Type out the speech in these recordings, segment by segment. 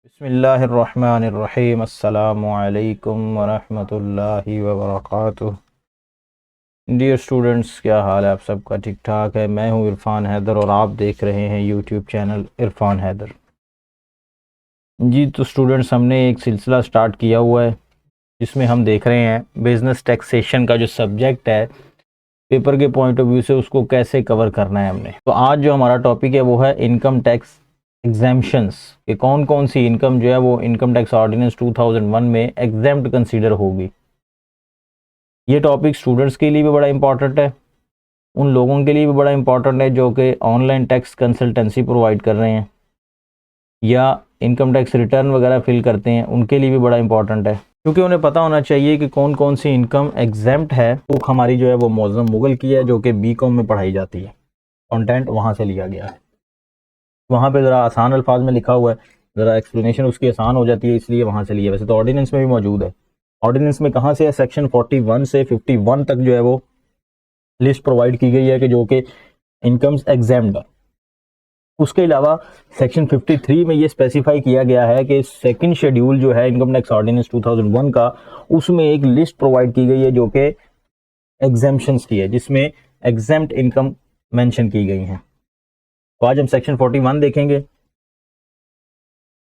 बिस्मिल्लाहिर्रहमानिर्रहीम अस्सलामु अलैकुम वरहमतुल्लाहि वबरकातुह। डियर स्टूडेंट्स, क्या हाल है आप सबका? ठीक ठाक है। मैं हूं इरफान हैदर और आप देख रहे हैं यूट्यूब चैनल इरफान हैदर। जी तो स्टूडेंट्स, हमने एक सिलसिला स्टार्ट किया हुआ है जिसमें हम देख रहे हैं बिजनेस टैक्सेशन का जो सब्जेक्ट है पेपर के पॉइंट ऑफ व्यू से उसको कैसे कवर करना है हमने। तो आज जो हमारा टॉपिक है वो है इनकम टैक्स एग्जेम्पशंस कि कौन कौन सी इनकम जो है वो इनकम टैक्स ऑर्डिनेंस 2001 में एग्जेम्प्ट कंसीडर होगी। ये टॉपिक स्टूडेंट्स के लिए भी बड़ा इंपॉर्टेंट है, उन लोगों के लिए भी बड़ा इंपॉर्टेंट है जो कि ऑनलाइन टैक्स कंसल्टेंसी प्रोवाइड कर रहे हैं या इनकम टैक्स रिटर्न वगैरह फिल करते हैं, उनके लिए भी बड़ा इंपॉर्टेंट है, क्योंकि उन्हें पता होना चाहिए कि कौन कौन सी इनकम एग्जेम्प्ट है। तो हमारी जो है वो मौज़म मुगल की है जो कि बीकॉम में पढ़ाई जाती है, कंटेंट वहाँ से लिया गया है। वहाँ पे ज़रा आसान अल्फाज में लिखा हुआ है, ज़रा एक्सप्लेनेशन उसकी आसान हो जाती है, इसलिए वहाँ से लिया। वैसे तो ऑर्डिनेंस में भी मौजूद है। ऑर्डिनेंस में कहाँ से है? सेक्शन 41 से 51 तक जो है वो लिस्ट प्रोवाइड की गई है कि जो कि इनकम्स एग्जेम्प्ट है। उसके अलावा सेक्शन 53 में ये स्पेसिफाई किया गया है कि सेकंड शेड्यूल जो है इनकम टैक्स ऑर्डिनेंस 2001 का, उसमें एक लिस्ट प्रोवाइड की गई है जो कि एग्जेम्पशंस की है, जिसमें एग्जेम्प्ट इनकम मेंशन की गई हैं। तो आज हम सेक्शन 41 देखेंगे।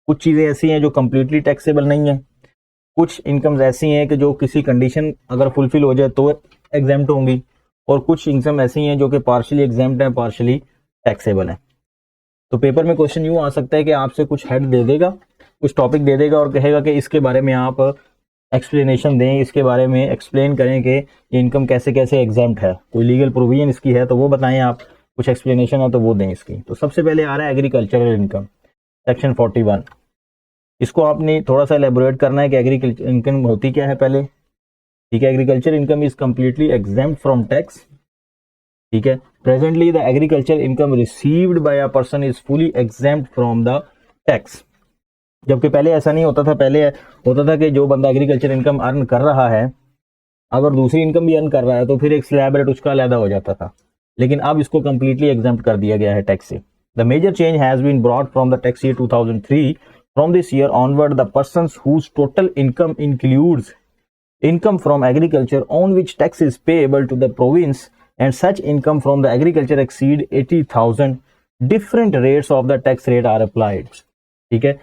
कुछ चीज़ें ऐसी हैं जो कम्प्लीटली टैक्सेबल नहीं है, कुछ इनकम्स ऐसी हैं कि जो किसी कंडीशन अगर फुलफिल हो जाए तो एग्जेम्प्ट होंगी, और कुछ इनकम ऐसी हैं जो कि पार्शियली एग्जेम्प्ट हैं, पार्शियली टैक्सेबल हैं। तो पेपर में क्वेश्चन यूँ आ सकता है कि आपसे कुछ हेड दे देगा, कुछ टॉपिक दे देगा और कहेगा कि इसके बारे में आप एक्सप्लेनेशन दें, इसके बारे में एक्सप्लेन करें कि ये इनकम कैसे कैसे एग्जेम्प्ट है, कोई लीगल प्रोविजन इसकी है तो वो बताएं, आप कुछ एक्सप्लेनेशन है तो वो दें इसकी। तो सबसे पहले आ रहा है एग्रीकल्चरल इनकम, सेक्शन 41। इसको आपने थोड़ा सा एलेबोरेट करना है कि एग्रीकल्चर इनकम होती क्या है पहले। ठीक है, agriculture income is completely exempt from tax. ठीक है, presently the agriculture income received by a person is fully exempt from the tax. जबकि पहले ऐसा नहीं होता था। पहले होता था कि जो बंदा एग्रीकल्चर इनकम अर्न कर रहा है, अगर दूसरी इनकम भी अर्न कर रहा है तो फिर एक स्लैब रेट उसका अलग हो जाता था, लेकिन अब इसको कम्प्लीटली एग्जेम्प्ट कर दिया गया है टैक्स से। The major change has been brought from the tax year 2003। From this year onward, the persons whose total income includes income from agriculture on which tax is payable to the province and such income from the agriculture exceed 80,000, different rates of the tax rate are applied. ठीक है,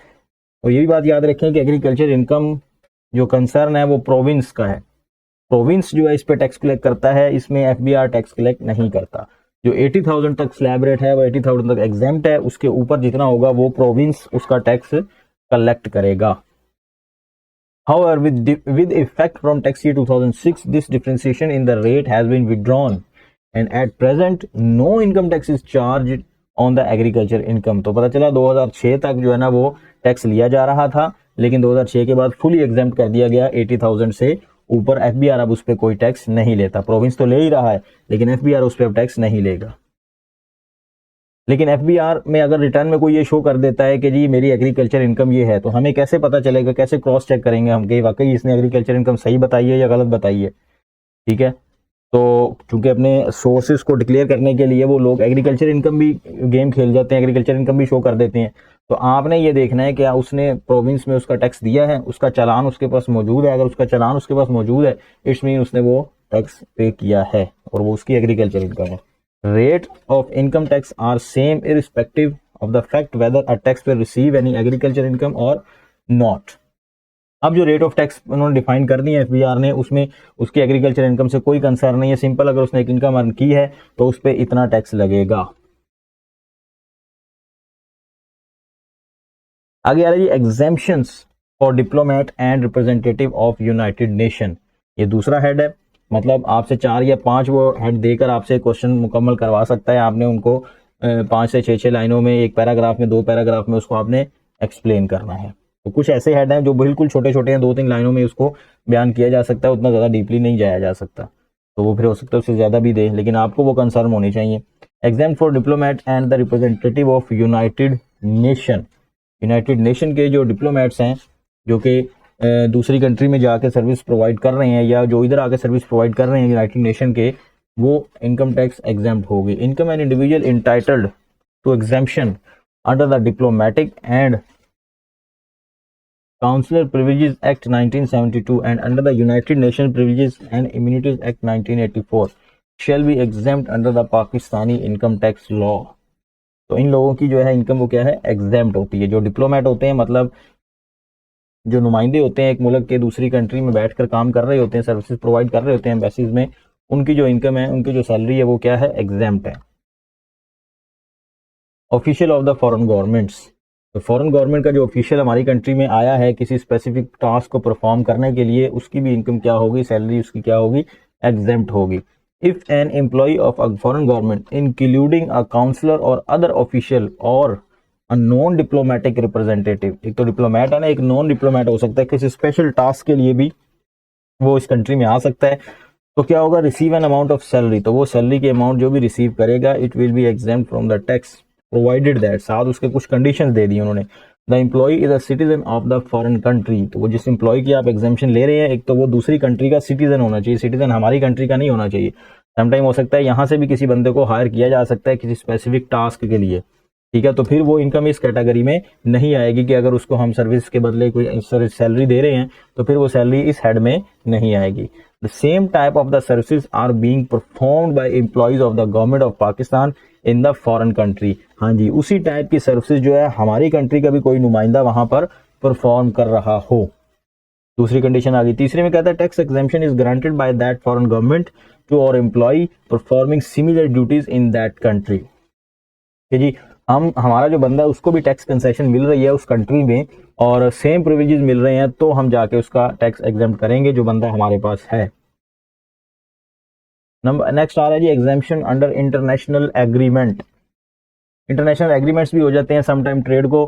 और ये भी बात याद रखें कि agriculture income जो कंसर्न है वो प्रोविंस का है। प्रोविंस जो है इस पे टैक्स कलेक्ट करता है, इसमें एफबीआर टैक्स कलेक्ट नहीं करता। जो 80,000 तक स्लैब रेट है वो 80,000 तक एग्जेम्प्ट है, उसके ऊपर जितना होगा वो प्रोविंस उसका टैक्स कलेक्ट करेगा। However, with effect from tax year 2006, this differentiation in the rate has been withdrawn, and at present no income tax is charged on the agriculture income. तो पता चला 2006 तक जो है ना वो टैक्स लिया जा रहा था, लेकिन 2006 के बाद फुली एग्जेम्प्ट कर दिया गया। 80,000 से ऊपर एफबीआर अब उस पर कोई टैक्स नहीं लेता। प्रोविंस तो ले ही रहा है लेकिन एफबीआर उस पर टैक्स नहीं लेगा। लेकिन एफबीआर में अगर रिटर्न में कोई ये शो कर देता है कि जी मेरी एग्रीकल्चर इनकम ये है, तो हमें कैसे पता चलेगा, कैसे क्रॉस चेक करेंगे हम कि वाकई इसने एग्रीकल्चर इनकम सही बताई है या गलत बताई है। ठीक है, तो चूंकि अपने सोर्सेज को डिक्लेयर करने के लिए वो लोग एग्रीकल्चर इनकम भी गेम खेल जाते हैं, एग्रीकल्चर इनकम भी शो कर देते हैं। तो आपने ये देखना है कि उसने प्रोविंस में उसका टैक्स दिया है, उसका चालान उसके पास मौजूद है। अगर उसका चालान उसके पास मौजूद है, इट्स मीन उसने वो टैक्स पे किया है और वो उसकी एग्रीकल्चर इनकम है। Rate of income tax are same irrespective of the fact whether a taxpayer receive any agriculture income or not. अब जो रेट ऑफ टैक्स उन्होंने डिफाइन कर दी है एफबीआर ने, उसमें उसकी एग्रीकल्चर इनकम से कोई कंसर्न नहीं है। सिंपल, अगर उसने एक इनकम अर्न की है तो उस पर इतना टैक्स लगेगा। आगे आ रही है exemptions for diplomat and representative of United nation. ये दूसरा हेड है, मतलब आपसे 4 या 5 वो हेड देकर आपसे क्वेश्चन मुकम्मल करवा सकता है। आपने उनको 5 से 6 लाइनों में, एक पैराग्राफ में, 2 पैराग्राफ में उसको आपने एक्सप्लेन करना है। तो कुछ ऐसे हेड हैं जो बिल्कुल छोटे छोटे हैं, 2-3 लाइनों में उसको बयान किया जा सकता है, उतना ज़्यादा डीपली नहीं जाया जा सकता। तो वो फिर हो सकता है उससे ज़्यादा भी दे, लेकिन आपको वो कंसर्न होनी चाहिए। Exam for diplomat and the representative of United nation. United Nation के जो डिप्लोमेट्स हैं जो कि दूसरी कंट्री में जाके सर्विस प्रोवाइड कर रहे हैं या जो इधर आके सर्विस प्रोवाइड कर रहे हैं यूनाइटेड नेशन के, वो इनकम टैक्स एग्जेम्प्ट होगी। Income and individual entitled to exemption under the diplomatic and Consular Privileges Act 1972 and under the United Nations Privileges and Immunities Act 1984 shall be exempt under the Pakistani income tax law. तो इन लोगों की जो है income वो क्या है, exempt होती है. जो डिप्लोमेट होते हैं, मतलब जो नुमाइंदे होते हैं एक मुल्क के दूसरी कंट्री में बैठकर काम कर रहे होते हैं, सर्विसेज प्रोवाइड कर रहे होते हैं एम्बेसीज में, उनकी जो इनकम है, उनकी जो सैलरी है वो क्या है, एग्जेम्प्ट है. Official of the foreign governments, तो फॉरेन गवर्नमेंट का जो ऑफिशियल हमारी कंट्री में आया है किसी स्पेसिफिक टास्क को परफॉर्म करने के लिए, उसकी भी इनकम क्या होगी, सैलरी उसकी क्या होगी, एग्जेम्प्ट होगी. If an employ of a foreign government including a consular or other official or a non diplomatic representative, एक तो डिप्लोमेट है ना, एक नॉन डिप्लोमेट हो सकता है, किसी स्पेशल टास्क के लिए भी वो इस कंट्री में आ सकता है, तो क्या होगा, receive an amount of salary, तो वो सैलरी के अमाउंट जो भी रिसीव करेगा it will be exempt from the tax provided that, साथ उसके कुछ कंडीशंस दे दी उन्होंने. The employ is a citizen of the foreign country, तो वो जिस एम्प्लॉय की आप एग्जामेशन ले रहे हैं, एक तो वो दूसरी कंट्री का सिटीजन होना चाहिए, सिटीजन हमारी कंट्री का नहीं होना चाहिए. समटाइम हो सकता है यहाँ से भी किसी बंदे को हायर किया जा सकता है किसी स्पेसिफिक टास्क के लिए, ठीक है, तो फिर वो इनकम इस कैटेगरी में नहीं आएगी कि अगर उसको हम सर्विस के बदले कोई सैलरी दे रहे हैं तो फिर वो सैलरी इस हेड में नहीं आएगी. The same type of the services are being performed by employees of the government of Pakistan in the foreign country. हाँ जी, उसी टाइप की सर्विसेज जो है हमारी कंट्री का भी कोई नुमाइंदा वहां पर परफॉर्म कर रहा हो. दूसरी कंडीशन आ गई. तीसरे में कहता है tax exemption is granted by that foreign government to और employee performing similar duties in that country. जी, हमारा जो बंदा है उसको भी टैक्स कंसेशन मिल रही है उस कंट्री में और सेम प्रिविलेजेस मिल रहे हैं, तो हम जाके उसका टैक्स एग्जेम्प्ट करेंगे जो बंदा हमारे पास है. नंबर नेक्स्ट आ रहा है जी, exemption under international agreement. International agreements भी हो जाते हैं समटाइम ट्रेड को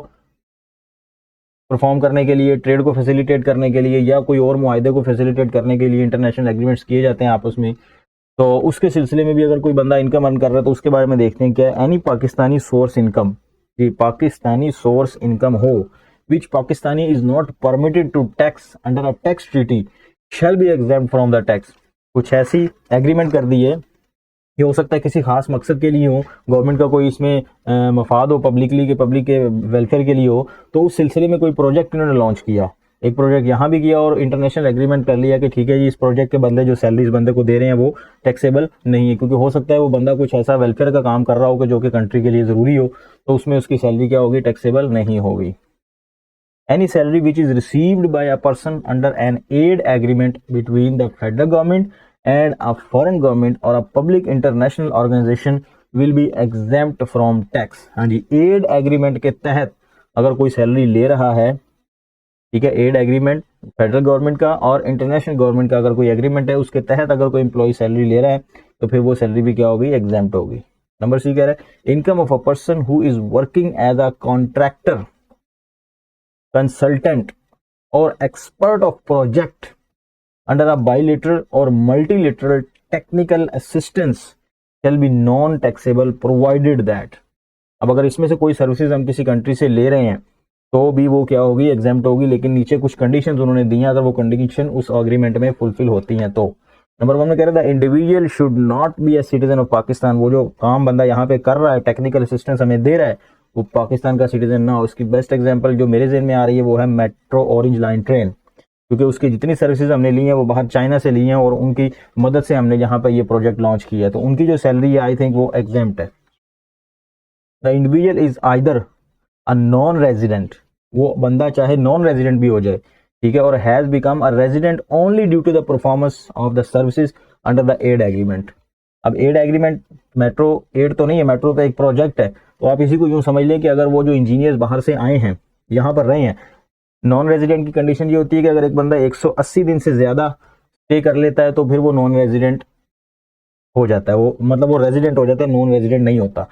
परफॉर्म करने के लिए, ट्रेड को फैसिलिटेट करने के लिए या कोई और मुआहदे को फैसिलिटेट करने के लिए इंटरनेशनल एग्रीमेंट्स किए जाते हैं आपस में. तो उसके सिलसिले में भी अगर कोई बंदा इनकम अर्न कर रहा है तो उसके बारे में देखते हैं क्या. एनी पाकिस्तानी सोर्स इनकम, जी पाकिस्तानी सोर्स इनकम हो which Pakistani is not permitted to tax under a tax treaty shall be exempt from the tax. कुछ ऐसी एग्रीमेंट कर दी है, ये हो सकता है किसी खास मकसद के लिए हो, गवर्नमेंट का कोई इसमें मफाद हो, पब्लिक के वेलफेयर के लिए हो, तो उस सिलसिले में कोई प्रोजेक्ट इन्होंने लॉन्च किया, एक प्रोजेक्ट यहाँ भी किया और इंटरनेशनल एग्रीमेंट कर लिया कि ठीक है जी इस प्रोजेक्ट के बदले जो सैलरी इस बंदे को दे रहे हैं वो टैक्सेबल नहीं है, क्योंकि हो सकता है वो बंदा कुछ ऐसा वेलफेयर का काम कर रहा हो कि जो कि कंट्री के लिए जरूरी हो, तो उसमें उसकी सैलरी क्या होगी, टैक्सेबल नहीं होगी. Any salary which is received by a person under an aid agreement between the federal government and a foreign government or a public international organization will be exempt from tax. हाँ जी, add agreement के तहत अगर कोई salary ले रहा है, ठीक है, एड एग्रीमेंट फेडरल गवर्नमेंट का और इंटरनेशनल गवर्नमेंट का अगर कोई एग्रीमेंट है उसके तहत अगर कोई एम्प्लॉय सैलरी ले रहा है तो फिर वो सैलरी भी क्या होगी, एग्जेम्प्ट होगी. नंबर सी कह रहा है income of a person who is working as a contractor, consultant or expert of project under a bilateral or multilateral technical assistance shall be non taxable provided that. अब अगर इसमें से कोई services हम किसी कंट्री से ले रहे हैं तो भी वो क्या होगी, एग्जेम्प्ट होगी, लेकिन नीचे कुछ कंडीशंस उन्होंने दी हैं, अगर वो कंडीशन उस एग्रीमेंट में फुलफिल होती हैं तो. नंबर 1 में कह रहा था individual should not be a citizen of Pakistan. वो जो काम बंदा यहाँ पे कर रहा है, टेक्निकल असिस्टेंस हमें दे रहा है, वो पाकिस्तान का सिटीजन ना हो. उसकी बेस्ट एग्जाम्पल जो मेरे ज़हन में आ रही है वो है मेट्रो ऑरेंज लाइन ट्रेन, क्योंकि उसकी जितनी सर्विसेज हमने ली हैं वो बाहर चाइना से ली हैं और उनकी मदद से हमने यहाँ पर ये प्रोजेक्ट लॉन्च किया है, तो उनकी जो सैलरी है आई थिंक वो एग्जेम्प्ट है. The individual is either a non resident, वो बंदा चाहे नॉन रेजिडेंट भी हो जाए, ठीक है, और has become a resident only due to the performance of the services under the aid agreement. अब एड एग्रीमेंट, मेट्रो एड तो नहीं है, मेट्रो तो एक प्रोजेक्ट है, तो आप इसी को यूं समझ लें कि अगर वो जो इंजीनियर्स बाहर से आए हैं यहाँ पर रहे हैं, नॉन रेजिडेंट की कंडीशन ये होती है कि अगर एक बंदा 180 दिन से ज्यादा स्टे कर लेता है तो फिर वो नॉन रेजिडेंट हो जाता है, वो मतलब वो रेजिडेंट हो जाता है, नॉन रेजिडेंट नहीं होता.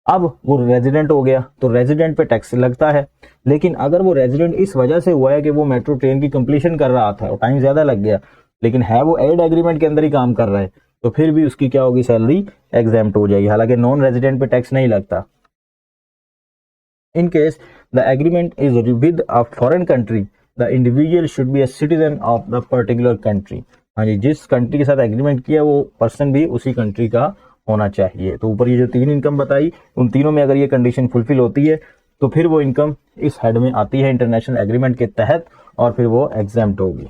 अब वो रेजिडेंट हो गया तो रेजिडेंट पे टैक्स लगता है, लेकिन अगर वो रेजिडेंट इस वजह से हुआ है कि वो मेट्रो ट्रेन की कंप्लीशन कर रहा था और टाइम ज्यादा लग गया, लेकिन है वो एड एग्रीमेंट के अंदर ही काम कर रहा है, तो फिर भी उसकी क्या होगी, सैलरी एग्जेम्प्ट हो जाएगी, हालांकि नॉन रेजिडेंट पे टैक्स नहीं लगता. इन case the agreement is with a foreign country the individual should be a citizen of the particular country. हाँ जी, जिस कंट्री के साथ एग्रीमेंट किया वो पर्सन भी उसी कंट्री का होना चाहिए. तो ऊपर ये जो 3 इनकम बताई उन तीनों में अगर ये कंडीशन फुलफिल होती है तो फिर वो इनकम इस हेड में आती है इंटरनेशनल एग्रीमेंट के तहत, और फिर वो एग्जेम्प्ट होगी।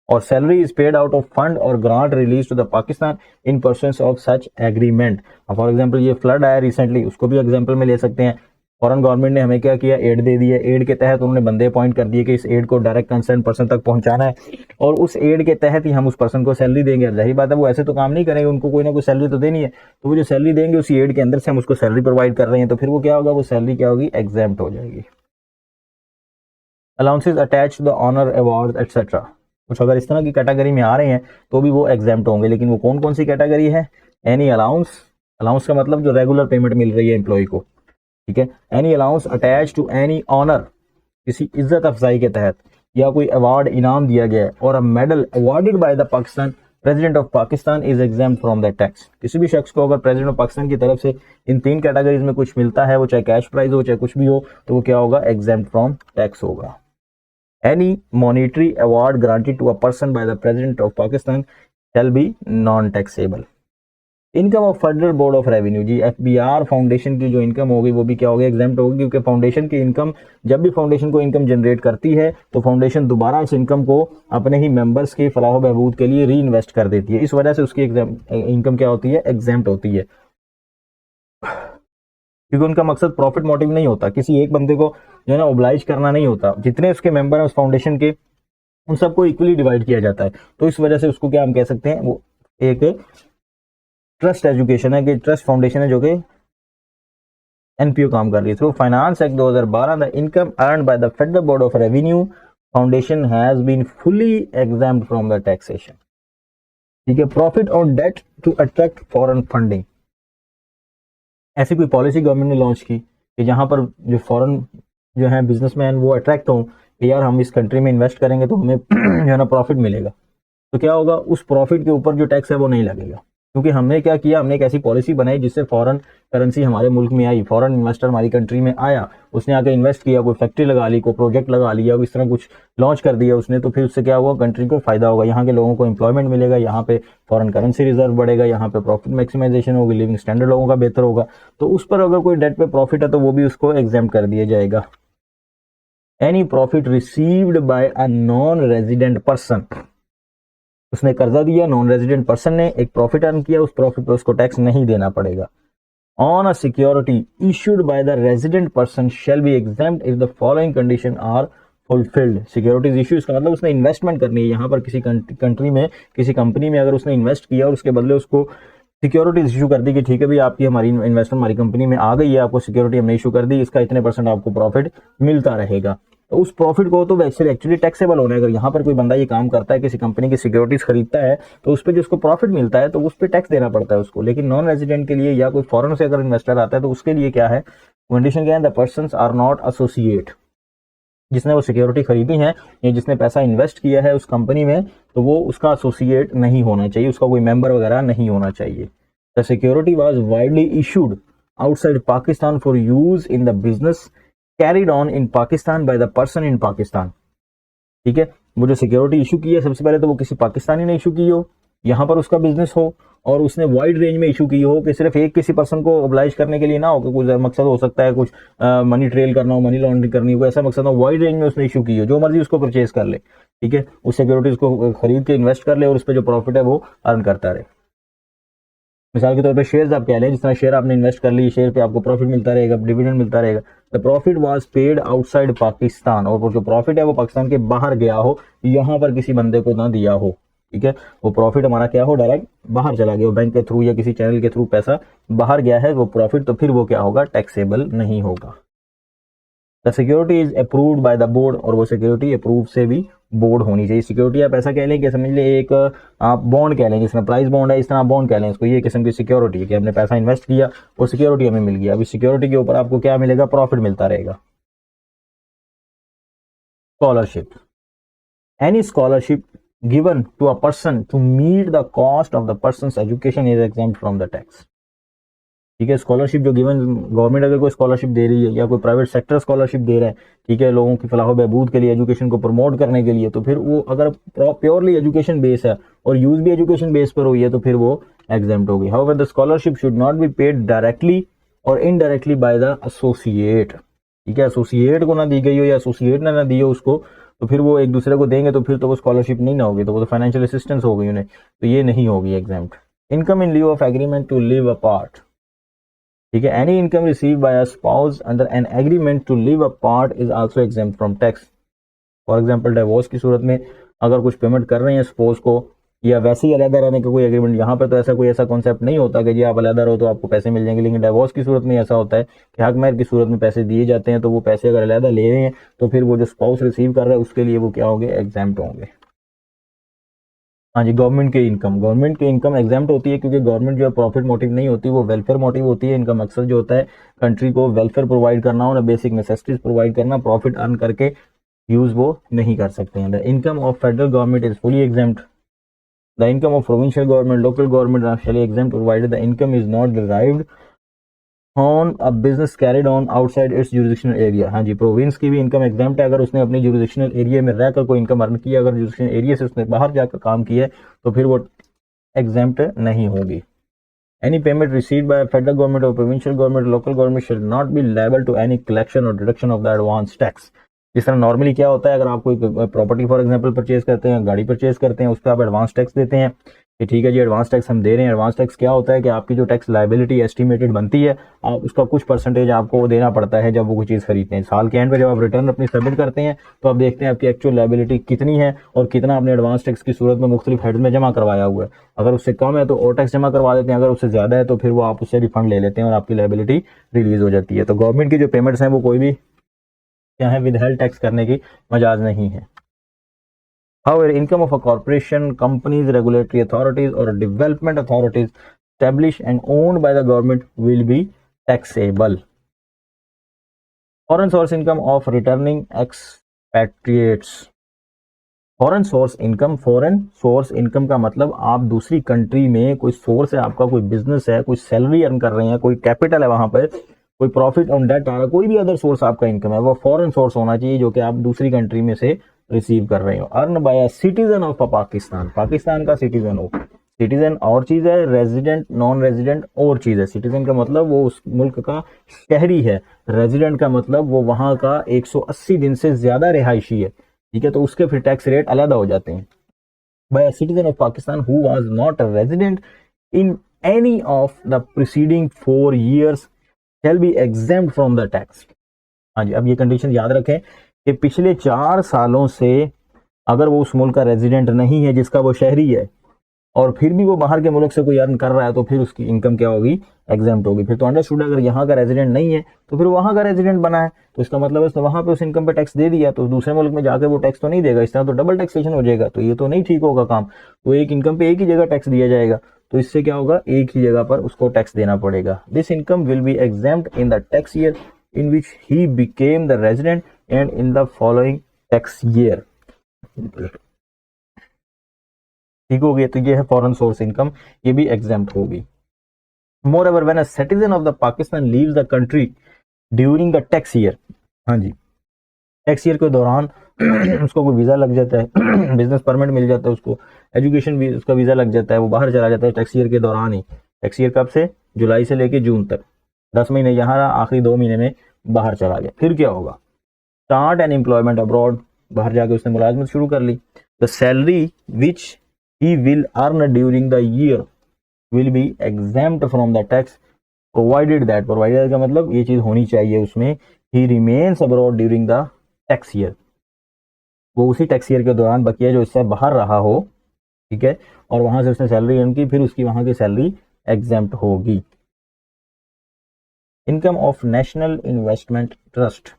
और salary is paid out of fund or grant release to the Pakistan in pursuance of such agreement. For example ये फ्लड आया रिसेंटली, उसको भी एग्जांपल में ले सकते हैं। फॉरेन गवर्नमेंट ने हमें क्या किया, एड दे दी है। एड के तहत उन्होंने बंदे अपॉइंट कर दिए कि इस एड को डायरेक्ट कंसर्न पर्सन तक पहुंचाना है, और उस एड के तहत ही हम उस पर्सन को सैलरी देंगे। अब जाहिर बात है वो ऐसे तो काम नहीं करेंगे, उनको कोई ना कोई सैलरी तो देनी है, तो वो जो सैलरी देंगे उसी एड के अंदर से हम उसको सैलरी प्रोवाइड कर रहे हैं, तो फिर वो क्या होगा, वो सैलरी क्या होगी, एग्जेम्प्ट हो जाएगी। Allowances attach to the honour award etcetera, कुछ अगर इस तरह की कैटेगरी में आ रहे हैं तो भी वो एग्जेम्प्ट होंगे। लेकिन वो कौन कौन सी कैटेगरी है, एनी अलाउंस, अलाउंस का मतलब जो रेगुलर पेमेंट मिल रही है एम्प्लॉय को, ठीक है। Any allowance attach to any honour, किसी इज्जत अफजाई के तहत, या कोई अवार्ड इनाम दिया गया है, और a medal awarded by the Pakistan president of Pakistan is exempt from the tax. किसी भी शख्स को अगर प्रेसिडेंट ऑफ पाकिस्तान की तरफ से इन 3 कैटेगरीज में कुछ मिलता है, वो चाहे कैश प्राइज हो चाहे कुछ भी हो, तो वो क्या होगा, एग्जेम्प्ट फ्रॉम टैक्स होगा। Any monetary award granted to a person by the President of Pakistan shall be non-taxable. Income of federal board of revenue, जी FBR फाउंडेशन की जो इनकम होगी वो भी क्या होगी, एग्जेम्प्ट होगी, क्योंकि फाउंडेशन की इनकम, जब भी फाउंडेशन को इनकम जनरेट करती है तो फाउंडेशन दोबारा इस इनकम को अपने ही मेंबर्स के फलाह बहबूद के लिए री इन्वेस्ट कर देती है। इस वजह से उसकी इनकम क्या होती है, एग्जेम्प्ट होती है, क्योंकि उनका मकसद प्रॉफिट मोटिव नहीं होता, किसी एक बंदे को जो है ना ओब्लाइज करना नहीं होता। जितने उसके मेंबर हैं उस फाउंडेशन के, उन सबको इक्वली डिवाइड किया जाता है। तो इस वजह से उसको क्या हम कह सकते हैं, वो एक ट्रस्ट एजुकेशन है, कि ट्रस्ट फाउंडेशन है जो कि एनपीओ काम कर रही है। Through finance act 2012 the income earned by the federal board of revenue foundation has been fully exempt from the taxation, ठीक है। Profit on debt to attract foreign funding, ऐसी कोई पॉलिसी गवर्नमेंट ने लॉन्च की कि जहां पर जो फॉरेन जो है बिजनेसमैन वो अट्रैक्ट हों कि यार हम इस कंट्री में इन्वेस्ट करेंगे तो हमें जो है ना प्रॉफिट मिलेगा, तो क्या होगा, उस प्रॉफिट के ऊपर जो टैक्स है वो नहीं लगेगा, क्योंकि हमने क्या किया, हमने एक ऐसी पॉलिसी बनाई जिससे फॉरेन करेंसी हमारे मुल्क में आई, फॉरेन इन्वेस्टर हमारी कंट्री में आया, उसने आके इन्वेस्ट किया, कोई फैक्ट्री लगा ली, कोई प्रोजेक्ट लगा लिया, इस तरह कुछ लॉन्च कर दिया उसने, तो फिर उससे क्या हुआ, कंट्री को फायदा होगा, यहाँ के लोगों को एम्प्लॉयमेंट मिलेगा, यहाँ पे फॉरेन करेंसी रिजर्व बढ़ेगा, यहाँ पे प्रॉफिट मैक्सिमाइजेशन होगी, लिविंग स्टैंडर्ड लोगों का बेहतर होगा। तो उस पर अगर कोई डेट पे प्रॉफिट है तो वो भी उसको एग्जेम्प्ट कर दिया जाएगा। Any profit received by a non resident person, उसने कर्जा दिया, नॉन रेजिडेंट पर्सन ने एक प्रॉफिट अर्न किया, उस प्रॉफिट पर उसको टैक्स नहीं देना पड़ेगा। On a security issued by the resident person shall be exempt if the following condition are fulfilled. Securities issue, इसका मतलब उसने इन्वेस्टमेंट करनी है यहाँ पर किसी कंट्री में, किसी कंपनी में, अगर उसने इन्वेस्ट किया और उसके बदले उसको सिक्योरिटीज इशू कर दी कि ठीक है भाई आपकी हमारी इन्वेस्टमेंट हमारी कंपनी में आ गई है, आपको सिक्योरिटी हमने इशू कर दी, इसका इतने % आपको प्रॉफिट मिलता रहेगा, तो उस प्रॉफिट को तो एक्चुअली टैक्सेबल होना है। अगर यहाँ पर कोई बंदा ये काम करता है, किसी कंपनी की सिक्योरिटीज खरीदता है, तो उस पर जो उसको प्रॉफिट मिलता है तो उस पर टैक्स देना पड़ता है उसको। लेकिन नॉन रेजिडेंट के लिए या कोई फॉरेन से अगर इन्वेस्टर आता है तो उसके लिए क्या है, कंडीशन क्या है, the persons are not associate, जिसने वो सिक्योरिटी खरीदी है या जिसने पैसा इन्वेस्ट किया है उस कंपनी में, तो वो उसका एसोसिएट नहीं होना चाहिए, उसका कोई मेंबर वगैरह नहीं होना चाहिए। The security was widely issued outside Pakistan for use in the business carried on in Pakistan by the person in Pakistan, ठीक है। वो जो सिक्योरिटी इशू की है सबसे पहले तो वो किसी पाकिस्तानी ने इशू की हो, यहाँ पर उसका बिजनेस हो, और उसने वाइड रेंज में इशू की हो, कि सिर्फ एक किसी पर्सन को ओब्लाइज करने के लिए ना हो, कि कुछ मकसद हो सकता है कुछ मनी ट्रेल करना हो, मनी लॉन्ड्रिंग करनी हो, ऐसा मकसद हो, वाइड रेंज में उसने इशू की हो, जो मर्जी उसको परचेज कर ले, ठीक है, उस सिक्योरिटीज को खरीद के इन्वेस्ट कर ले और उस पर जो प्रॉफिट है वो अर्न करता रहे। मिसाल के तौर पे शेयर्स आप कह लें, जिस तरह शेयर आपने इन्वेस्ट कर ली, शेयर पे आपको प्रॉफिट मिलता रहेगा, डिविडेंड मिलता रहेगा। The profit was paid outside Pakistan, और वो जो प्रॉफिट है वो पाकिस्तान के बाहर गया हो, यहाँ पर किसी बंदे को ना दिया हो, ठीक है। वो प्रॉफिट हमारा क्या हो, डायरेक्ट बाहर चला गया, बैंक के थ्रू या किसी चैनल के थ्रू पैसा बाहर गया है वो प्रॉफिट, तो फिर वो क्या होगा, टैक्सेबल नहीं होगा। The security is approved by the board, और वो सिक्योरिटी अप्रूव से भी बोर्ड होनी चाहिए। सिक्योरिटी आप ऐसा कह लें कि समझ लें एक आप बॉन्ड कह लें, जिसमें प्राइस बॉन्ड है, इस तरह आप बॉन्ड कह लें इसको, ये किस्म की सिक्योरिटी है कि हमने पैसा इन्वेस्ट किया वो सिक्योरिटी हमें मिल गया। अभी सिक्योरिटी के ऊपर आपको क्या मिलेगा, प्रॉफिट मिलता रहेगा। Scholarship, any scholarship given to a person to meet the cost of the person's education is exempt from the tax, ठीक है। स्कॉलरशिप जो गिवन, गवर्नमेंट अगर कोई स्कॉलरशिप दे रही है या कोई प्राइवेट सेक्टर स्कॉलरशिप दे रहा है, ठीक है, लोगों की फलाह बहबूद के लिए, एजुकेशन को प्रमोट करने के लिए, तो फिर वो अगर प्योरली एजुकेशन बेस है और यूज भी एजुकेशन बेस पर हुई है तो फिर वो एग्जेम्प्ट होगी। However the scholarship should not be paid directly और इनडायरेक्टली बाय द एसोसिएट, ठीक है, एसोसिएट को ना दी गई हो या एसोसिएट ना दी हो उसको, तो फिर वो एक दूसरे को देंगे तो फिर तो वो स्कॉलरशिप नहीं ना होगी, तो वो तो फाइनेंशियल असिस्टेंस हो गई उन्हें, तो ये नहीं होगी exempt. Income in lieu of agreement to live apart, ठीक है, any income receive by a spouse under an agreement to live apart is also exempt from tax. For example divorce की सूरत में अगर कुछ पेमेंट कर रहे हैं स्पोज को, या वैसे ही अलहदा रहने का कोई एग्रीमेंट, यहाँ पर तो ऐसा कोई ऐसा कॉन्सेप्ट नहीं होता कि जी आप अलहदा रहो तो आपको पैसे मिल जाएंगे, लेकिन डिवोर्स की सूरत में ऐसा होता है कि हक महर की सूरत में पैसे दिए जाते हैं, तो वो पैसे अगर अलहदा ले रहे हैं तो फिर वो जो स्पाउस रिसीव कर रहा है उसके लिए वो क्या होंगे, एग्जाम्प्ट होंगे। हाँ जी, गवर्नमेंट की इनकम एग्जाम्प्ट होती है क्योंकि गवर्नमेंट जो है प्रॉफिट मोटिव नहीं होती, वो वेलफेयर मोटिव होती है। इनका मकसद जो होता है कंट्री को वेलफेयर प्रोवाइड करना हो, बेसिक नेसेसिटीज प्रोवाइड करना, प्रॉफिट अर्न करके यूज वो नहीं कर सकते हैं। The income of federal government is fully exempt. The income of provincial government, local government are fully exempt provided the income is not derived on a business carried on outside its jurisdictional area. हाँ जी, province की भी income exempt है अगर उसने अपनी जुरिडिक्शनल area में रहकर कोई इनकम अर्न किया, अगर जुरिडिक्शनल एरिया से उसने बाहर जाकर काम किया है तो फिर वो एग्जाम्प्ट नहीं होगी। Any payment received by a federal government or provincial government or local government should not be liable to any collection or deduction of the advance tax। जिस तरह नॉर्मली क्या होता है, अगर आप कोई प्रॉपर्टी फॉर एग्जांपल परचेज करते हैं, गाड़ी परचेज करते हैं, उस पर आप एडवांस टैक्स देते हैं कि ठीक है जी एडवांस टैक्स हम दे रहे हैं। एडवांस टैक्स क्या होता है कि आपकी जो टैक्स लाइबिलिटी एस्टिमेटेड बनती है, आप उसका कुछ परसेंटेज आपको देना पड़ता है जब वो कोई चीज़ खरीदते हैं। साल के एंड पे जब आप रिटर्न अपनी सबमिट करते हैं तो आप देखते हैं आपकी एक्चुअल लाइबिलिटी कितनी है और कितना आपने एडवांस टैक्स की सूरत में मुख्तलिफ हेड में जमा करवाया हुआ है। अगर उससे कम है तो और टैक्स जमा करवा देते हैं, अगर उससे ज़्यादा है तो फिर वो आप उससे रिफंड ले लेते हैं और आपकी लाइबिलिटी रिलीज हो जाती है। तो गवर्नमेंट की जो पेमेंट्स हैं वो कोई भी क्या है, विदहेल्ड टैक्स करने की मजाज नहीं है। However, income of a corporation, companies, regulatory authorities or development authorities established and owned by the government will be taxable. Foreign source income of returning expatriates. Foreign source income का मतलब आप दूसरी country में कोई सोर्स है आपका, कोई business है, कोई सैलरी अर्न कर रहे हैं, कोई कैपिटल है वहां पर, कोई प्रॉफिट ऑन डेट आ रहा है, कोई भी अदर सोर्स आपका इनकम है, वो फॉरेन सोर्स होना चाहिए जो कि आप दूसरी कंट्री में से रिसीव कर रहे हो। Earn by a citizen of Pakistan, Pakistan का सिटीजन हो। सिटीजन और चीज है, रेजिडेंट नॉन रेजिडेंट और चीज है। सिटीजन का मतलब वो उस मुल्क का शहरी है, रेजिडेंट का मतलब वो वहां का 180 दिन से ज्यादा रिहायशी है, ठीक है, तो उसके फिर टैक्स रेट अलग हो जाते हैं। By a citizen of Pakistan who was not a resident in any of the preceding 4 years shall be exempt from the tax. हाँ जी, अब ये कंडीशन याद रखें कि पिछले 4 सालों से अगर वो उस मुल्क का रेजिडेंट नहीं है जिसका वो शहरी है और फिर भी वो बाहर के मुल्क से कोई अर्न कर रहा है तो फिर उसकी इनकम क्या होगी, एग्जाम्प्ट होगी। फिर तो अंडरस्टूड, अगर यहाँ का रेजिडेंट नहीं है तो फिर वहां का रेजिडेंट बना है तो इसका मतलब है वहां पे उस इनकम पे टैक्स दे दिया, तो दूसरे मुल्क में जाकर वो टैक्स तो नहीं देगा, इस तरह तो डबल टैक्सेशन हो जाएगा, तो ये तो नहीं ठीक होगा काम। तो एक इनकम पे एक ही जगह टैक्स दिया जाएगा, तो इससे क्या होगा, एक ही जगह पर उसको टैक्स देना पड़ेगा। This income will be exempt in the tax year in which he became the resident and in the following tax year. ठीक हो गया, तो ये है फॉरेन सोर्स इनकम, ये भी एग्जाम्प्ट होगी। मोreover when a citizen of the Pakistan leaves the country during the tax year, हाँ जी, टैक्स ईयर के दौरान उसको कोई वीजा लग जाता है बिजनेस परमिट मिल जाता है उसको, एजुकेशन भी उसका वीजा लग जाता है, वो बाहर चला जाता है टैक्स ईयर के दौरान ही। टैक्स ईयर कब से, जुलाई से लेके जून तक, 10 महीने यहाँ रहा, आखिरी 2 महीने में बाहर चला गया। फिर क्या होगा, स्टार्ट एन एम्प्लॉयमेंट अब्रॉड, बाहर जाके उसने मुलाजमत शुरू कर ली। The salary which he will earn during the year will be exempt from the tax provided का मतलब ये चीज होनी चाहिए उसमें, he remains abroad during the tax year, वो उसी टैक्स ईयर के दौरान बकिया जो इससे बाहर रहा हो, ठीक है, और वहां से उसने सैलरी अर्न की, फिर उसकी वहां की सैलरी एग्जेम्प्ट होगी। Income of national investment trust,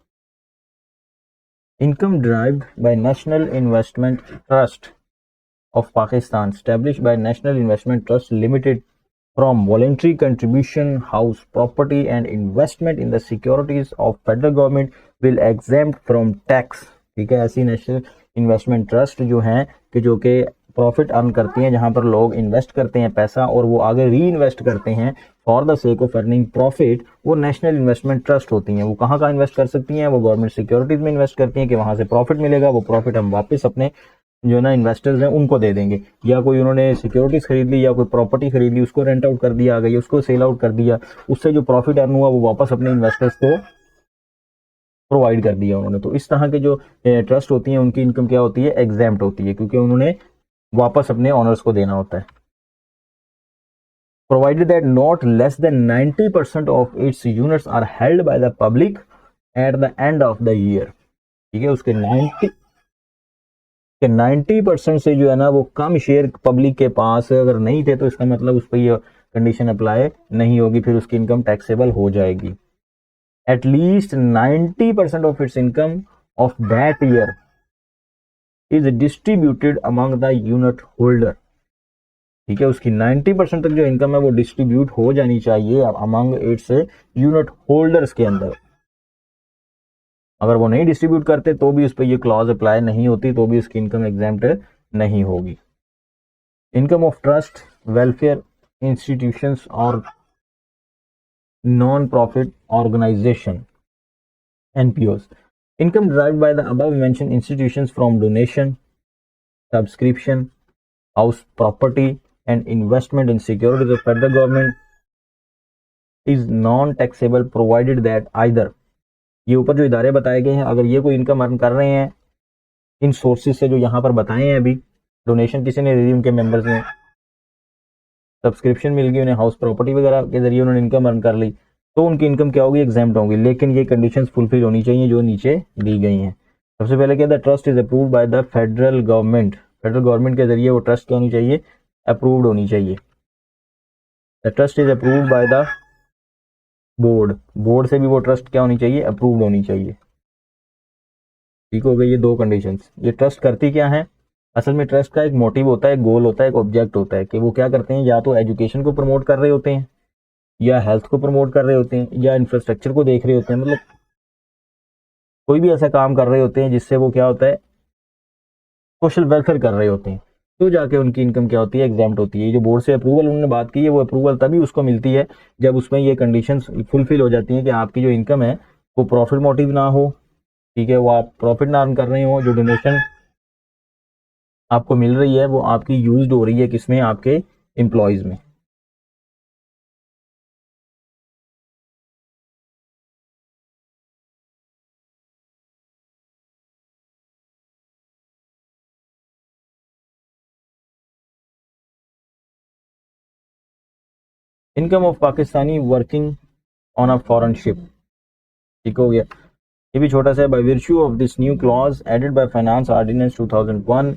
income derived by National Investment Trust of Pakistan established by National Investment Trust Limited from voluntary contribution, house property and investment in the securities of federal government will exempt from tax। ठीक है, ऐसी national investment trust जो हैं कि जो कि profit earn करती हैं, जहां पर लोग इन्वेस्ट करते हैं पैसा और वो आगे री इन्वेस्ट करते हैं for the sake of earning profit, वो नेशनल इन्वेस्टमेंट ट्रस्ट होती हैं। वो कहाँ का इन्वेस्ट कर सकती हैं, वो गवर्नमेंट सिक्योरिटीज में इन्वेस्ट करती हैं कि वहां से प्रॉफिट मिलेगा, वो प्रॉफिट हम वापस अपने जो ना इन्वेस्टर्स हैं उनको दे देंगे, या कोई उन्होंने सिक्योरिटीज खरीद ली या कोई प्रॉपर्टी खरीद ली, उसको रेंट आउट कर दिया, आ गई उसको सेल आउट कर दिया, उससे जो प्रॉफिट अर्न हुआ वो वापस अपने इन्वेस्टर्स को प्रोवाइड कर दिया उन्होंने। तो इस तरह के जो ट्रस्ट होती हैं उनकी इनकम क्या होती है, एग्जैम्प्ट होती है, क्योंकि उन्होंने वापस अपने ऑनर्स को देना होता है। Provided that not less than 90% of its units are held by the public at the end of the year. ठीक है, उसके 90% से जो है ना वो कम शेयर पब्लिक के पास अगर नहीं थे तो इसका मतलब उस पर ये कंडीशन अप्लाई नहीं होगी, फिर उसकी इनकम टैक्सेबल हो जाएगी। At least 90% of its income of that year is distributed among the unit holder। ठीक है, उसकी 90% तक जो इनकम है वो डिस्ट्रीब्यूट हो जानी चाहिए अमंग इट्स यूनिट होल्डर्स के अंदर। अगर वो नहीं डिस्ट्रीब्यूट करते तो भी उस पर ये क्लॉज अप्लाई नहीं होती, तो भी उसकी इनकम एग्जाम्प्ट नहीं होगी। Income of trust, welfare institutions or non profit organization NPOs। Income derived by the above mentioned institutions from donation, subscription, house property and investment in securities of federal government is non-taxable provided that either, ये ऊपर जो इदारे बताए गए हैं अगर ये कोई इनकम अर्न कर रहे हैं इन सोर्सेज से जो यहाँ पर बताए हैं, अभी डोनेशन किसी ने दे दी उनके मेंबर्स ने, सब्सक्रिप्शन मिल गई उन्हें, हाउस प्रॉपर्टी वगैरह के जरिए उन्होंने इनकम अर्न कर ली, तो उनकी इनकम क्या होगी, एग्जाम्प्ट होगी। लेकिन ये कंडीशंस फुलफिल होनी चाहिए जो नीचे दी गई हैं। सबसे पहले क्या, the trust is approved by the federal government. Federal government के जरिए वो ट्रस्ट क्या होनी चाहिए, अप्रूव्ड होनी चाहिए। The trust is approved by the board, board से भी वो ट्रस्ट क्या होनी चाहिए, अप्रूव्ड होनी चाहिए। ठीक हो गई ये दो कंडीशंस। ये ट्रस्ट करती क्या है, असल में ट्रस्ट का एक मोटिव होता है, एक गोल होता है, एक ऑब्जेक्ट होता है कि वो क्या करते हैं, या तो एजुकेशन को प्रमोट कर रहे होते हैं, या हेल्थ को प्रमोट कर रहे होते हैं, या इंफ्रास्ट्रक्चर को देख रहे होते हैं, मतलब कोई भी ऐसा काम कर रहे होते हैं जिससे वो क्या होता है, सोशल वेलफेयर कर रहे होते हैं, तो जाके उनकी इनकम क्या होती है, एग्जाम्प्ट होती है। जो बोर्ड से अप्रूवल उन्होंने बात की है वो अप्रूवल तभी उसको मिलती है जब उसमें ये कंडीशंस फुलफिल हो जाती हैं कि आपकी जो इनकम है वो प्रॉफिट मोटिव ना हो, ठीक है, वो आप प्रॉफिट ना अर्न कर रहे हो, जो डोनेशन आपको मिल रही है वो आपकी यूज्ड हो रही है किसमें, आपके एम्प्लॉयज में। Income of Pakistani working on a foreign ship. ठीक हो गया, ये भी छोटा सा है। By virtue of this new clause added by finance ordinance 2001,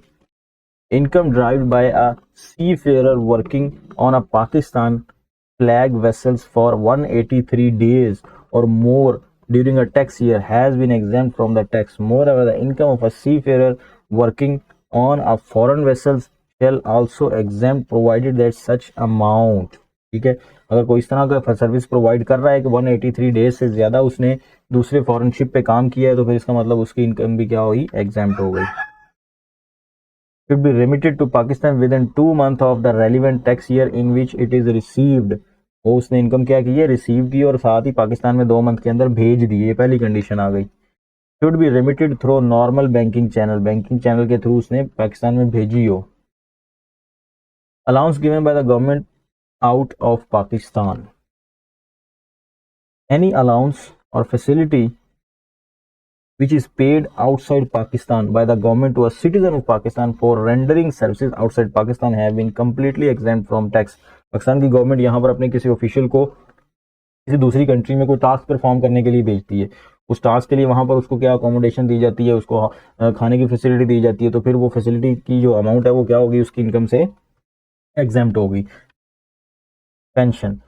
income derived by a seafarer working on a Pakistan flag vessels for 183 days or more during a tax year has been exempt from the tax. Moreover, the income of a seafarer working on a foreign vessels shall also exempt provided that such amount। ठीक है, अगर कोई इस तरह का service provide कर रहा है कि 183 डेज से ज्यादा उसने दूसरे फॉरेन शिप पे काम किया है तो फिर इसका मतलब उसकी इनकम भी क्या हुई, एग्जाम्प्ट हो गई। should be remitted to Pakistan within 2 months of the relevant tax year in which it is received। वो उसने इनकम क्या की है, रिसीव की और साथ ही पाकिस्तान में 2 मंथ के अंदर भेज दी, ये पहली कंडीशन आ गई। Should be remitted through normal banking channel, banking channel के थ्रू उसने पाकिस्तान में भेजी हो। Allowance given by the government out of Pakistan, any allowance और facility which is paid outside Pakistan by the government to a citizen of Pakistan for rendering services outside Pakistan have been completely exempt from tax। Pakistan की government यहाँ पर अपने किसी official को किसी दूसरी country में कोई टास्क परफॉर्म करने के लिए भेजती है, उस टास्क के लिए वहां पर उसको क्या अकोमोडेशन दी जाती है, उसको खाने की फैसिलिटी दी जाती है, तो फिर वो फैसिलिटी की जो अमाउंट है वो क्या होगी, उसकी इनकम से एग्जेम्प्ट होगी। Pension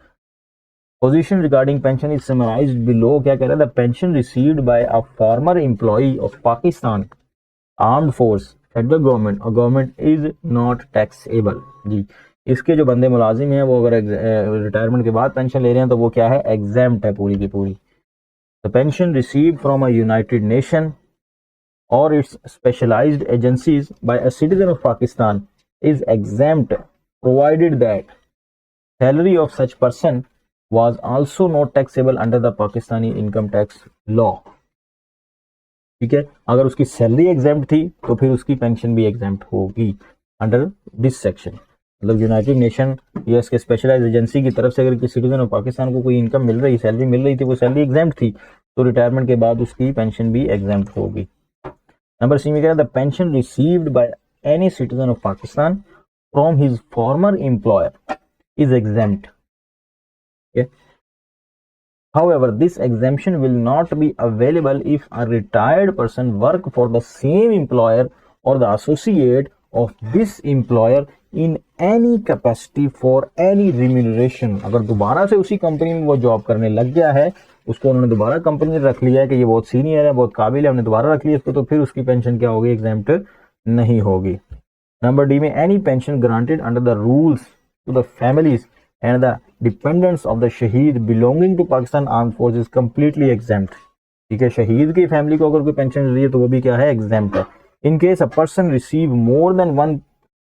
position regarding pension is summarised below. क्या कह रहा है, the pension received by a former employee of Pakistan armed force federal government और गवर्नमेंट इज नॉट टैक्सेबल। जी, इसके जो बंदे मुलाजिम हैं वो अगर रिटायरमेंट के बाद पेंशन ले रहे हैं तो वो क्या है, एग्जेम्प्ट है पूरी की पूरी। The pension received from a United Nation or its specialized agencies by a citizen of Pakistan is exempt provided that salary of such person was also not taxable under the Pakistani income tax law। ठीक है, अगर उसकी salary exempt थी तो फिर उसकी pension भी exempt होगी अंडर दिस सेक्शन। मतलब यूनाइटेड नेशन या इसके स्पेशलाइज्ड एजेंसी की तरफ से अगर किसी सिटीजन ऑफ पाकिस्तान को कोई इनकम मिल रही, सैलरी मिल रही थी, वो सैलरी एग्जाम्प्ट थी, तो रिटायरमेंट के बाद उसकी पेंशन भी एग्जेम्प्ट होगी। नंबर सी में क्या है, the pension received by any citizen of Pakistan from his farmer employer is exempt. However, this exemption will not be available if a retired person work for the same employer or the associate of this employer in any capacity for any remuneration। अगर दोबारा से उसी company में वो job करने लग गया है, उसको उन्होंने दोबारा कंपनी ने रख लिया है कि ये बहुत सीनियर है, बहुत काबिल है, हमने दोबारा रख लिया इसको, तो फिर उसकी पेंशन क्या होगी, एग्जेम्प्ट नहीं होगी। नंबर डी में any pension granted under the rules to the families and the dependents of the शहीद belonging to Pakistan Armed Forces is completely exempt। ठीक है, शहीद की फैमिली को अगर कोई पेंशन मिल रही है तो वो भी क्या है, एग्जेम्प्ट है। In case a person receive more than one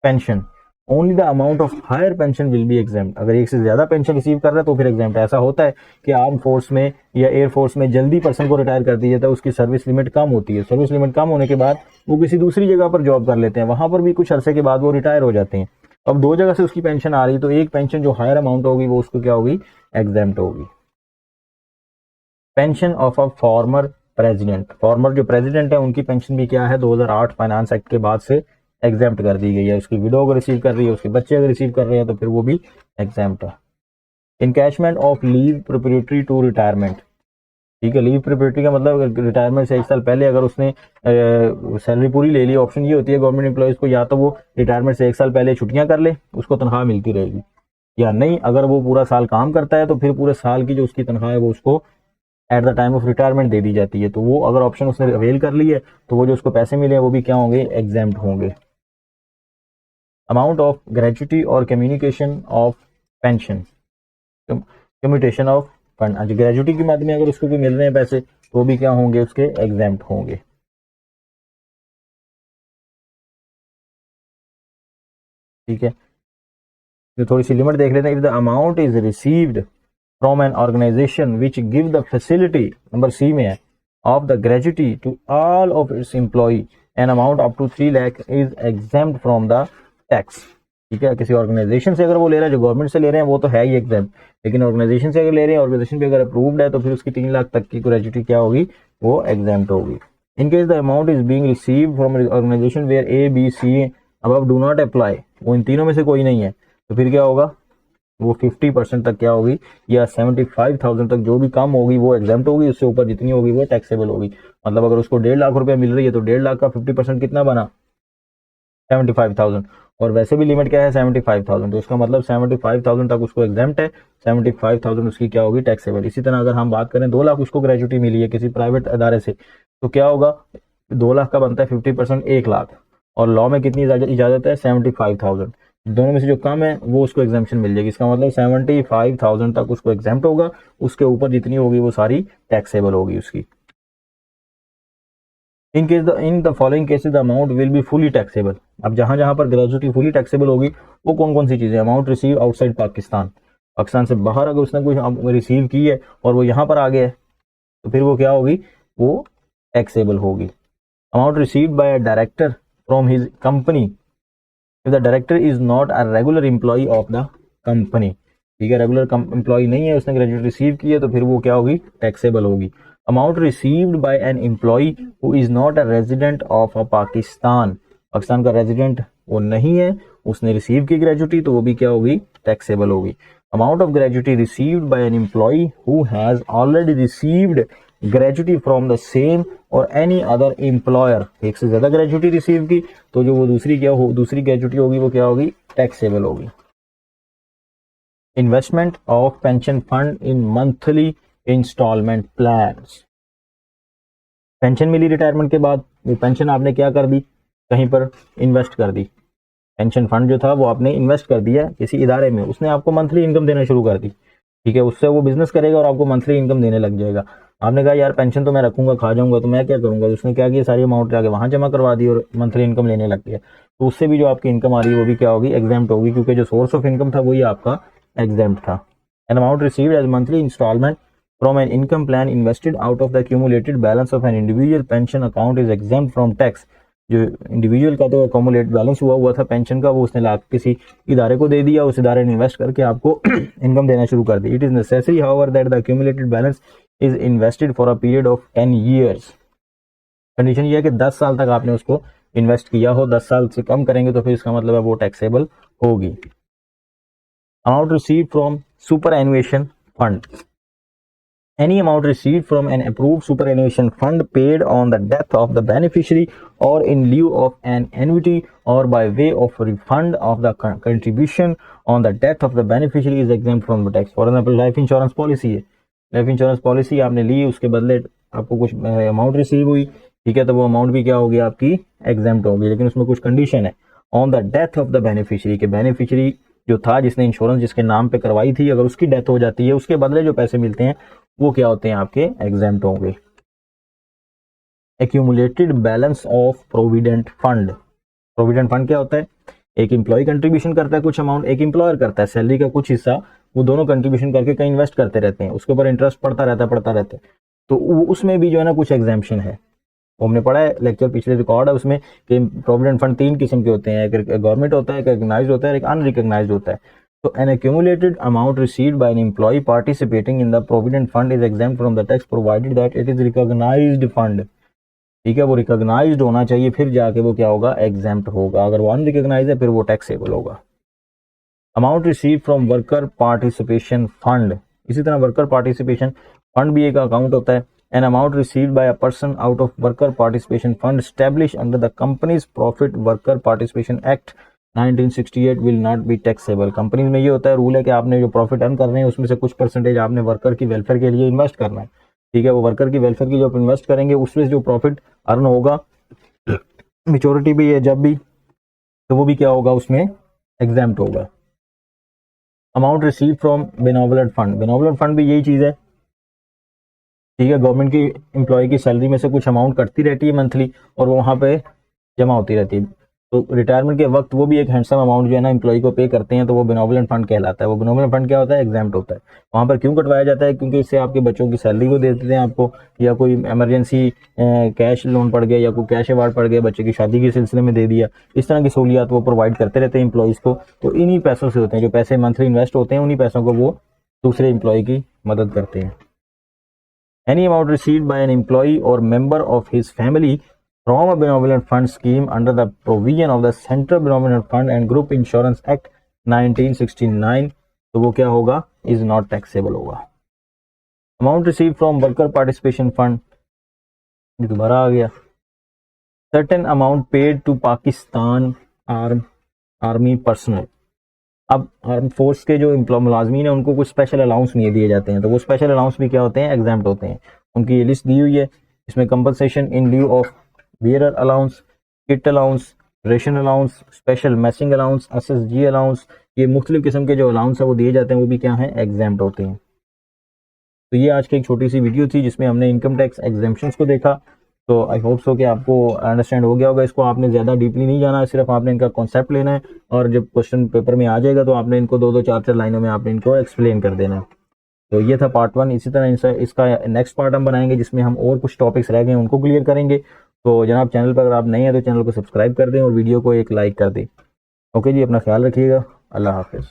pension only the amount of higher pension will be exempt. अगर एक से ज्यादा पेंशन रिसीव कर रहा है तो फिर एग्जेम्प्ट। ऐसा होता है कि आर्म फोर्स में या एयर फोर्स में जल्दी पर्सन को रिटायर कर दिया जाता है, उसकी सर्विस लिमिट कम होती है, सर्विस लिमिट कम होने के बाद वो किसी दूसरी जगह पर जॉब कर लेते हैं, वहां पर भी कुछ अरसे के बाद वो रिटायर हो जाते हैं। अब दो जगह से उसकी पेंशन आ रही, तो एक पेंशन जो हायर अमाउंट होगी वो उसको क्या होगी, एग्जेम्प्ट होगी। Pension of a former president, farmer जो प्रेसिडेंट है उनकी पेंशन भी क्या है, 2008 फाइनेंस एक्ट के बाद से एग्जेम्प्ट कर दी गई है। उसकी विडो अगर रिसीव कर रही है, उसके बच्चे अगर रिसीव कर रहे हैं तो फिर वो भी एग्जेम्प्ट है। Encashment of leave preparatory to retirement. ठीक है, लीव प्रिपरेटरी का मतलब रिटायरमेंट से एक साल पहले अगर उसने सैलरी पूरी ले ली, ऑप्शन ये होती है गवर्नमेंट एम्प्लॉयज को, या तो वो रिटायरमेंट से एक साल पहले छुट्टियां कर ले, उसको तनख्वाह मिलती रहेगी, या नहीं अगर वो पूरा साल काम करता है तो फिर पूरे साल की जो उसकी तनख्वाह है वो उसको at the time of retirement दे दी जाती है। तो वो अगर ऑप्शन उसने अवेल कर ली है तो वो जो उसको पैसे मिले वो भी क्या होंगे, एग्जेम्प्ट होंगे। अमाउंट ऑफ ग्रेच्युटी और communication of pension, commutation of fund, आज ग्रेजुटी की मद में अगर उसको भी मिल रहे हैं पैसे तो भी क्या होंगे, उसके एग्जेम्प्ट होंगे। ठीक है, तो थोड़ी सी लिमिट देख लेते हैं। If the amount is received from an organisation which give the facility, number C में है, of the gratuity to all of its employee an amount up to 3 lakh is exempt from the tax. ठीक है, किसी organisation से अगर वो ले रहा है, जो गवर्नमेंट से ले रहे हैं वो तो है ही एग्जेम्प्ट, लेकिन ऑर्गेनाइजेशन से अगर ले रहे हैं, ऑर्गेनाइजेशन भी अगर अप्रूव्ड है तो फिर उसकी 3 लाख तक की ग्रेजुटी क्या होगी, वो एग्जेम्प्ट होगी। In case the amount is being received from organisation where A B C above do not apply, वो इन तीनों में से कोई नहीं है, तो फिर क्या होगा, वो 50% तक क्या होगी, या 75,000 तक जो भी कम होगी वो एग्जेम्प्ट होगी, उससे ऊपर जितनी होगी वो टैक्सेबल होगी। मतलब अगर उसको 1.5 लाख रुपया मिल रही है तो 1.5 लाख का 50% कितना बना, 75,000, और वैसे भी लिमिट क्या है, 75,000, तो उसका मतलब 75,000 तक उसको एग्जेम्प्ट है, 75,000 उसकी क्या होगी, टैक्सेबल। इसी तरह अगर हम बात करें 2 लाख उसको ग्रेजुटी मिली है किसी प्राइवेट अदारे से, तो क्या होगा, 2 लाख का बनता है 50%, 1 लाख, और लॉ में कितनी इजाजत है, 75,000, दोनों में से जो कम है वो उसको एग्जाम्पशन मिल जाएगी। इसका मतलब 75,000 तक उसको एग्जेम्प्ट होगा, उसके ऊपर जितनी होगी वो सारी टैक्सेबल होगी उसकी। In the following cases the amount will be fully taxable. अब जहां जहां पर ग्रेजुटी फुली टैक्सेबल होगी वो कौन कौन सी चीजें, amount receive outside Pakistan, Pakistan से बाहर अगर उसने कुछ रिसीव की है और वो यहाँ पर आ गया है तो फिर वो क्या होगी, वो टैक्सेबल होगी। Amount received by a director from his company if the director is not a regular employ of the company. ठीक है, रेगुलर एम्प्लॉय नहीं है, उसने ग्रेजुएट रिसीव की है तो फिर वो क्या होगी, टैक्सेबल होगी। Amount received by an employ who is not a resident of a Pakistan, Pakistan का रेजिडेंट वो नहीं है, उसने रिसीव की ग्रेजुटी तो वो भी क्या होगी, टैक्सेबल होगी। Amount of gratuity received by an employ who has already received gratuity from the same or any other employer, एक से ज्यादा ग्रेजुटी रिसीव की तो जो वो दूसरी क्या हो, दूसरी ग्रेजुटी होगी वो क्या होगी, टैक्सेबल होगी। Investment of pension fund in monthly instalment plans, pension मिली रिटायरमेंट के बाद, वो पेंशन आपने क्या कर दी, कहीं पर इन्वेस्ट कर दी, पेंशन फंड जो था वो आपने इन्वेस्ट कर दिया किसी इदारे में, उसने आपको मंथली इनकम देना शुरू कर दी। ठीक है, उससे वो बिजनेस करेगा और आपको मंथली इनकम देने लग जाएगा। आपने कहा यार पेंशन तो मैं रखूंगा, खा जाऊंगा, तो मैं क्या करूंगा, उसने क्या किया, सारी अमाउंट जाके वहां जमा करवा दी और मंथली इनकम लेने लग गया, तो उससे भी जो आपकी इनकम आ रही है वो भी क्या होगी, एग्जेम्प्ट होगी, क्योंकि जो सोर्स ऑफ इनकम था वही आपका एग्जेम्प्ट था। An amount received as monthly instalment from an income plan invested out of the accumulated balance of an individual pension account is exempt from tax। जो इंडिविजुअल का तो अकोमुलेट बैलेंस हुआ था pension का, वो उसने ला किसी इदारे को दे दिया, उस इदारे ने इन्वेस्ट करके आपको इनकम देना शुरू कर दी। It is necessary however that the accumulated balance is invested for a period of 10 years। Condition ये है कि 10 साल तक आपने उसको इन्वेस्ट किया हो, 10 साल से कम करेंगे तो फिर इसका मतलब है वो टैक्सेबल होगी। Amount receive from superannuation fund, any amount received from an approved superannuation fund paid on the death of the beneficiary or in lieu of an annuity or by way of refund of the contribution on the death of the beneficiary is exempt from the tax। for example life insurance policy है, life insurance policy आपने ली, उसके बदले आपको कुछ amount receive हुई, ठीक है, तो वो अमाउंट भी क्या होगी आपकी एग्जेम्प्ट होगी, लेकिन उसमें कुछ कंडीशन है। On the death of the beneficiary, के बेनिफिशियरी जो था जिसने इंश्योरेंस जिसके नाम पे करवाई थी, अगर उसकी डेथ हो जाती है उसके बदले जो पैसे मिलते हैं वो क्या होते हैं आपके एग्जेम्प्ट होंगे। Accumulated balance of provident fund, provident fund क्या होता है, एक एम्प्लॉय कंट्रीब्यूशन करता है कुछ अमाउंट, एक एम्प्लॉयर करता है सैलरी का कुछ हिस्सा, वो दोनों कंट्रीब्यूशन करके कहीं इन्वेस्ट करते रहते हैं, उसके ऊपर इंटरेस्ट पड़ता रहता है, तो उसमें भी जो है ना कुछ एग्जाम्पशन है। वो हमने पढ़ा है लेक्चर पिछले रिकॉर्ड है उसमें कि प्रोविडेंट फंड 3 किस्म के होते हैं, एक गवर्नमेंट होता है, एक रिकॉग्नाइज्ड होता है, एक अनरिकॉग्नाइज्ड होता है। तो an accumulated amount received by an employ participating in the provident fund is exempt from the tax provided that it is recognised fund. ठीक है, वो रिकॉग्नाइज्ड होना चाहिए फिर जाके वो क्या होगा एग्जेम्प्ट होगा, अगर वो अनरिकॉग्नाइज्ड है फिर वो टैक्सेबल होगा। Amount receive from worker participation fund, इसी तरह वर्कर पार्टिसिपेशन फंड भी एक अकाउंट होता है। N amount received by a person out of worker participation fund establish under the companies profit worker participation act 1968 will not be taxable. Companies में ये होता है रूल है कि आपने जो प्रॉफिट अर्न कर रहे हैं उसमें से कुछ परसेंटेज आपने वर्कर की वेलफेयर के लिए इन्वेस्ट करना है, ठीक है, वो वर्कर की वेलफेयर की जो आप इन्वेस्ट करेंगे उसमें जो प्रॉफिट अर्न होगा, मेच्योरिटी भी है जब भी, तो वो भी क्या होगा उसमें एग्जेम्प्ट होगा। Amount receive from benevolent fund, benevolent fund भी यही चीज है, ठीक है, गवर्नमेंट की एम्प्लॉय की सैलरी में से कुछ अमाउंट कटती रहती है मंथली और वो वहाँ पे जमा होती रहती है, तो रिटायरमेंट के वक्त वो भी एक हैंडसम अमाउंट जो है ना एम्प्लॉय को पे करते हैं, तो वो बेनोवलेंट फंड कहलाता है। वो बेनोवलेंट फंड क्या होता है एग्जाम्प्ट होता है। वहाँ पर क्यों कटवाया जाता है, क्योंकि इससे आपके बच्चों की सैलरी को दे देते हैं आपको, या कोई इमरजेंसी कैश लोन पड़ गया या कोई कैश अवार्ड पड़ गया, बच्चे की शादी के सिलसिले में दे दिया, इस तरह की सहूलियात वो प्रोवाइड करते रहते हैं एम्प्लॉयज़ को। तो इन्हीं पैसों से होते हैं, जो पैसे मंथली इन्वेस्ट होते हैं उन्हीं पैसों को वो दूसरे एम्प्लॉय की मदद करते हैं। Any amount received by an employee or member of his family from a benevolent fund scheme under the provision of the Central Benevolent Fund and Group Insurance Act 1969, तो वो क्या होगा is not taxable होगा। Amount received from worker participation fund, ये दोबारा आ गया। Certain amount paid to Pakistan Army personnel, अब arm force के जो मुलाजमीन है उनको कुछ स्पेशल अलाउंस नहीं दिए जाते हैं, तो वो स्पेशल अलाउंस भी क्या होते हैं एग्जाम्प्ट होते हैं। उनकी ये लिस्ट दी हुई है, इसमें compensation in lieu of wearer allowance, kit allowance, ration allowance, special मैसिंग allowance, SSG allowance, ये मुख्तलिफ किस्म के जो अलाउंस है वो दिए जाते हैं, वो भी क्या है एग्जाम्प्ट होते हैं। तो ये आज की एक छोटी सी वीडियो थी जिसमें हमने इनकम टैक्स एग्जेम्पशंस को देखा। तो आई होप सो कि आपको अंडरस्टैंड हो गया होगा, इसको आपने ज़्यादा डीपली नहीं जाना है, सिर्फ आपने इनका कॉन्सेप्ट लेना है और जब क्वेश्चन पेपर में आ जाएगा तो आपने इनको 2-2 4-4 लाइनों में आपने इनको एक्सप्लेन कर देना है। तो ये था पार्ट 1। इसी तरह इसका नेक्स्ट पार्ट हम बनाएंगे जिसमें हम और कुछ टॉपिक्स रह गए उनको क्लियर करेंगे। तो जनाब चैनल पर अगर आप नए हैं तो चैनल को सब्सक्राइब कर दें और वीडियो को एक लाइक कर दें। ओके जी, अपना ख्याल रखिएगा, अल्लाह हाफिज़।